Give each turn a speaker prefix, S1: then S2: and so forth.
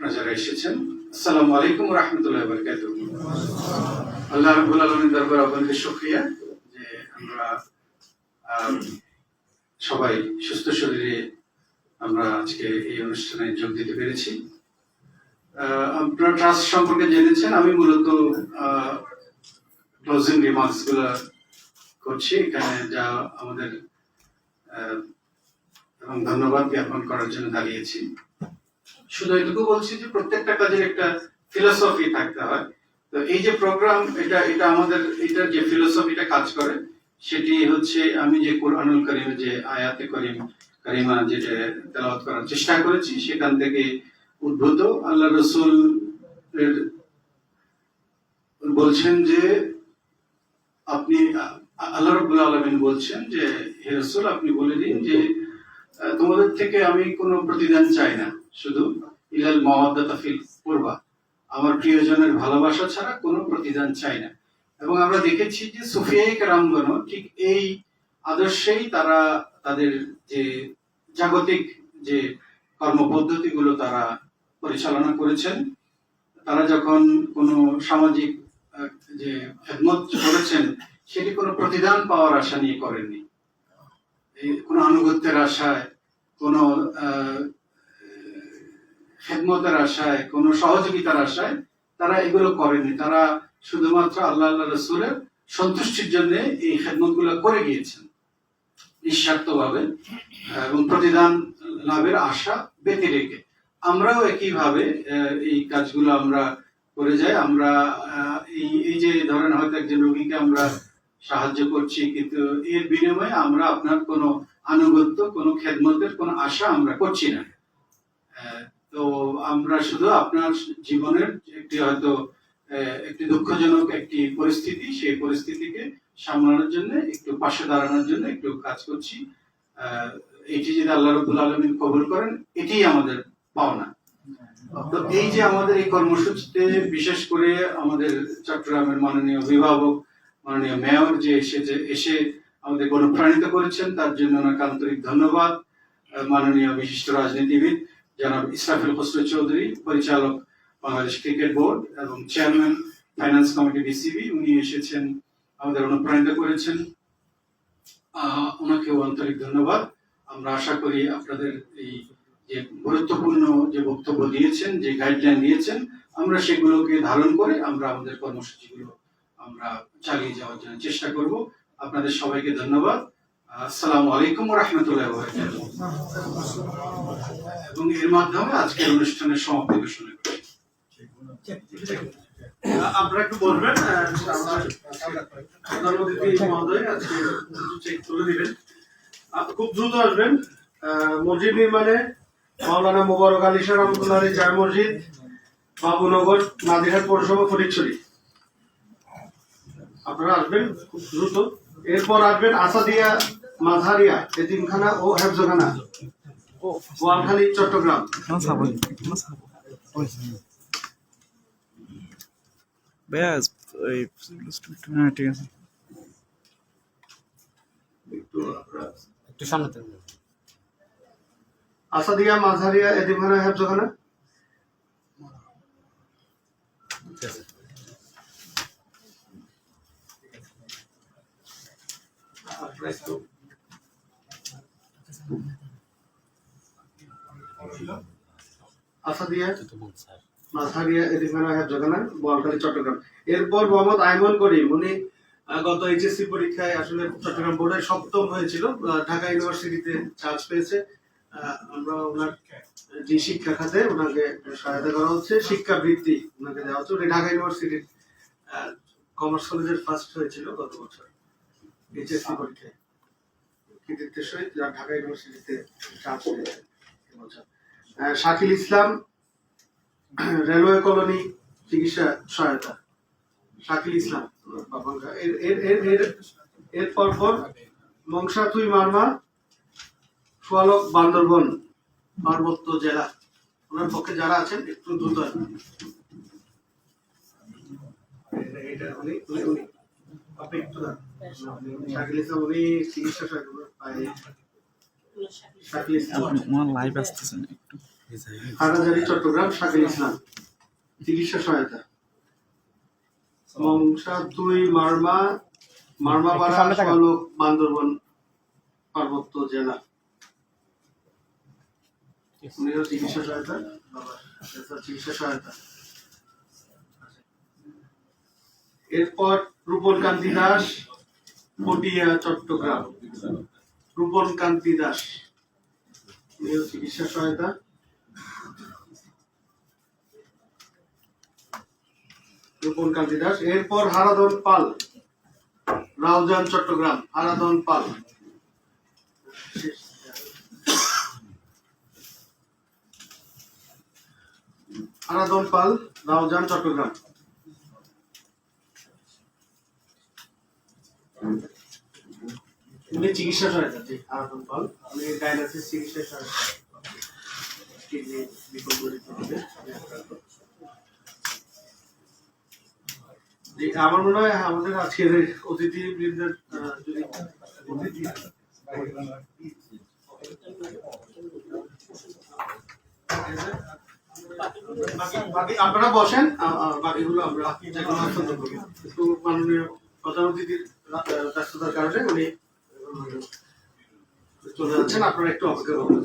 S1: আপনারা যারা এসেছেন, আসসালামু আলাইকুম ওয়া রাহমাতুল্লাহি ওয়া বারাকাতুহু। আল্লাহ রাব্বুল আলামিনের দরবারে আপনাদের শুকরিয়া যে আমরা সবাই সুস্থ শরীরে আমরা আজকে এই অনুষ্ঠানে যোগ দিতে পেরেছি। আপনারা ট্রাস্ট সম্পর্কে জেনেছেন, আমি মূলত ক্লোজিং রিমার্কস গুলো করছি এখানে, যা আমাদের এবং ধন্যবাদ জ্ঞাপন করার জন্য দাঁড়িয়েছি। শুধু এটুকু বলছি যে প্রত্যেকটা কাজের একটা ফিলোসফি থাকতে হয়। তো এই যে প্রোগ্রাম, এটা আমাদের এটার যে ফিলোসফিটা কাজ করে সেটি হচ্ছে, আমি যে কোরআনুল কারীমের যে আয়াতে কারিমা যেটা তেলাওয়াত করার চেষ্টা করেছি সেখান থেকে উদ্ভূত। আল্লাহ রাসূল বলছেন যে আপনি, আল্লাহ রাব্বুল আলামিন বলছেন যে হে রাসূল আপনি বলে দিন যে তোমাদের থেকে আমি কোনো প্রতিদান চাই না, শুধু ইলাল মাওয়াদ্দাতা ফিল কুরবা, আমার প্রিয়জনের ভালোবাসা ছাড়া কোনো প্রতিদান চাই না। এবং আমরা দেখেছি যে সুফিয়ায়ে কেরামগণ ঠিক এই আদর্শেই তারা তাদের যে জাগতিক যে কর্মপদ্ধতিগুলো তারা পরিচালনা করেছেন। তারা যখন কোনো সামাজিক যে খেদমত করেছেন সেটি কোনো প্রতিদান পাওয়ার আশা নিয়ে করেননি, কোনো আনুগত্যের আশায়, কোনো খেদমতের আশায়, কোনো সহযোগিতার আশায় তারা এগুলো করেননি। তারা শুধুমাত্র আল্লাহ রাসূলের সন্তুষ্টির জন্য এই খেদমতগুলো করে গিয়েছেন নিঃস্বার্থভাবে এবং প্রতিদান লাভের আশা ব্যতি রেখে। আমরাও একইভাবে এই কাজগুলো আমরা করে যাই। আমরা এই যে ধরেন হয়তো একজন রোগীকে আমরা সাহায্য করছি, কিন্তু এর বিনিময়ে আমরা আপনার কোনো আনুগত্য, কোনো খেদমতের কোনো আশা আমরা করছি না। তো আমরা শুধু আপনার জীবনের একটি হয়তো একটি দুঃখজনক একটি পরিস্থিতি, সেই পরিস্থিতিকে সামলানোর জন্য, একটু পাশে দাঁড়ানোর জন্য একটু কাজ করছি। এটি যদি আল্লাহ রাব্বুল আলামিন কবুল করেন এটিই আমাদের পাওনা। তো এই যে আমাদের এই কর্মসূচিতে বিশেষ করে আমাদের চট্টগ্রামের মাননীয় অভিভাবক, মাননীয় মেয়র যে এসে আমাদের অনুপ্রাণিত করেছেন, তার জন্য ওনাকে আন্তরিক ধন্যবাদ। মাননীয় বিশিষ্ট রাজনীতিবিদ জনাব ইসরাফিল খসরু চৌধুরী, পরিচালক বাংলাদেশ ক্রিকেট বোর্ড এবং চেয়ারম্যান ফাইন্যান্স কমিটি বিসিবি, উনি এসেছেন আমাদের অনুপ্রাণিত করেছেন, ওনাকেও আন্তরিক ধন্যবাদ। আমরা আশা করি আপনাদের এই যে গুরুত্বপূর্ণ যে বক্তব্য দিয়েছেন, যে গাইডলাইন দিয়েছেন, আমরা সেগুলোকে ধারণ করে আমরা আমাদের কর্মসূচিগুলো আমরা চালিয়ে যাওয়ার জন্য চেষ্টা করব। আপনাদের সবাইকে ধন্যবাদ। আসসালামু আলাইকুম ওয়া রাহমাতুল্লাহি ওয়া বারাকাতুহু। এবং এর মাধ্যমে আজকের অনুষ্ঠানের সমাপ্তি ঘোষণা করি।
S2: আপনারা একটু বলবেন, প্রধান অতিথি মহোদয় আজকে চেক তুলে দিবেন। খুব দ্রুত আসবেন। মসজিদ নির্মাণে মাওলানা মোবারক আলী শাহ রহমাতুল্লাহ আলাইহি জামে মসজিদ, বাবুনগর, নাদিরহাট পৌরসভা, ফটিকছড়ি। আপনারা আসবেন খুব দ্রুত। এরপর আসবেন আসাদিয়া মাঝারিয়া এতিমখানা ও হেফজখানা, বোয়ালখালী, চট্টগ্রাম।
S3: ব্যাস ঠিক আছে,
S2: একটু সামনে আসাদিয়া মাঝারিয়া এতিমখানা হেফজখানা। আসাদিয়া মাঝারিয়া এতিমখানা হেফজখানা, বোয়ালখালী, চট্টগ্রাম। এরপর মোহাম্মদ আইমন করিম, উনি গত এইচএসসি পরীক্ষায় আসলে চট্টগ্রাম বোর্ডের ৭ম হয়েছিল, ঢাকা ইউনিভার্সিটিতে চান্স পেয়েছে। আমরা ওনার যে শিক্ষা খাতে ওনাকে সহায়তা করা হচ্ছে, শিক্ষা বৃত্তি ওনাকে দেওয়া হচ্ছে। উনি ঢাকা ইউনিভার্সিটির কমার্স কলেজের ফার্স্ট হয়েছিল গত বছর এইচএসসি পরীক্ষায়, কৃতিত্বের সহিত ঢাকা ইউনিভার্সিটিতে চান্স পেয়েছে এবছর। শাকিল ইসলাম, রেলওয়ে কলোনি, চিকিৎসা সহায়তা। শাকিল ইসলাম এর পরপর মংসা তুই মারমা, সোয়ালক, বান্দরবন পার্বত্য জেলা। ওনার পক্ষে যারা আছেন একটু দ্রুত আপনি একটু শাকিল ইসলাম, উনি চিকিৎসা সহায়তা। শাকিল ইসলাম
S3: লাইভ আসতেছেন একটু
S2: হাটাজারি চট্টগ্রাম শাকিল ইসলাম, চিকিৎসা সহায়তা। মংসা 2 মারমাপাড়া সলোক বান্দরবান পার্বত্য জেলা, উনিও চিকিৎসা সহায়তা, চিকিৎসা সহায়তা। এরপর রূপন কান্তি দাস, পটিয়া চট্টগ্রাম, রূপন কান্তি দাস, উনিও চিকিৎসা সহায়তা। রূপন কান্তি দাস। এরপর হারাধন পাল, রাউজান চট্টগ্রাম, হারাধন পাল, হারাধন পাল, রাউজান চট্টগ্রাম। উনি চিকিৎসা সহায়তা, জি হারাধন পাল, উনি ডায়ালিসিস চিকিৎসা সহায়তা, কিডনি বিকল্প দিতে হবে। আমার মনে হয় আমাদের আজকের অতিথিবৃন্দের যদি বাকি আপনারা বসেন, বাকিগুলো আমরা যে কোনো আলোচনা করবো। একটু মাননীয় প্রধান অতিথির ব্যস্ততার কারণে উনি চলে যাচ্ছেন, আপনারা একটু অপেক্ষা করবেন।